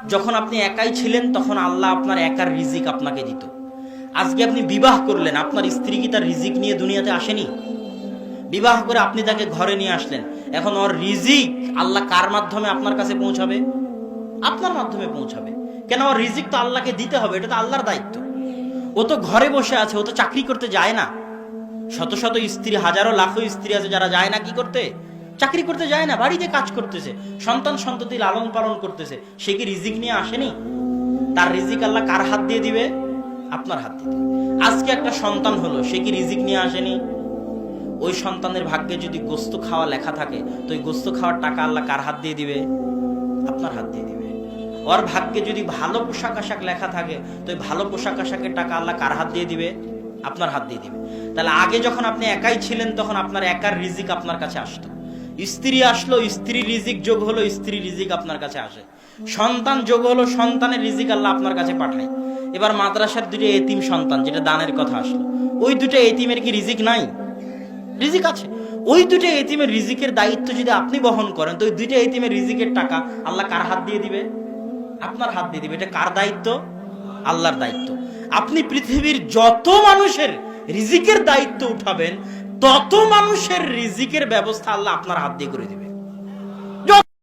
যখন আপনি একাই ছিলেন তখন আল্লাহ আপনার একার রিজিক আপনাকে দিত। আজকে আপনি বিবাহ করলেন, আপনার স্ত্রী কি তার রিজিক নিয়ে দুনিয়াতে আসেনি? বিবাহ করে আপনি তাকে ঘরে নিয়ে আসলেন, এখন ওর রিজিক আল্লাহ কার মাধ্যমে আপনার কাছে পৌঁছাবে? আপনার মাধ্যমে পৌঁছাবে। কেন? ওর রিজিক তো আল্লাহকে দিতে হবে, এটা তো আল্লাহর দায়িত্ব। ও তো ঘরে বসে আছে, ও তো চাকরি করতে যায় না। শত শত স্ত্রী, হাজারো লাখো স্ত্রী আছে যারা যায় না কি করতে? চাকরি করতে যায় না, বাড়িতে কাজ করতেছে, সন্তান সন্ততি লালন পালন করতেছে। সে কি রিজিক নিয়ে আসেনি? তার রিজিক আল্লাহ কার হাত দিয়ে দিবে? আপনার হাত দিয়ে দিবে। আজকে একটা সন্তান হলো, সে কি রিজিক নিয়ে আসেনি? ওই সন্তানের ভাগ্যে যদি গোস্ত খাওয়া লেখা থাকে, তো ওই গোস্ত খাওয়ার টাকা আল্লাহ কার হাত দিয়ে দিবে? আপনার হাত দিয়ে দিবে। ওর ভাগ্যে যদি ভালো পোশাক আশাক লেখা থাকে, তো ওই ভালো পোশাক আশাকের টাকা আল্লাহ কার হাত দিয়ে দিবে? আপনার হাত দিয়ে দিবে। তাহলে আগে যখন আপনি একাই ছিলেন তখন আপনার একার রিজিক আপনার কাছে আসতো। স্ত্রী আসলো, স্ত্রীর রিজিক যোগ হলো, স্ত্রীর রিজিক আপনার কাছে আসে। সন্তান যোগ হলো, সন্তানের রিজিক আল্লাহ আপনার কাছে পাঠায়। এবার মাদ্রাসার দুটো এতিম সন্তান, যেটা দানের কথা আসলো, ওই দুটো এতিমের কি রিজিক নাই? রিজিক আছে। ওই দুটো এতিমের রিজিকের দায়িত্ব যদি আপনি বহন করেন, তো ওই দুটো এতিমের রিজিকের টাকা আল্লাহ কার হাত দিয়ে দিবে? আপনার হাত দিয়ে দিবে। এটা কার দায়িত্ব? আল্লাহর দায়িত্ব। আপনি পৃথিবীর যত মানুষের রিজিকের দায়িত্ব উঠাবেন, তত মানুষের রিজিকের ব্যবস্থা আল্লাহ আপনার হাত দিয়ে করে দিবে।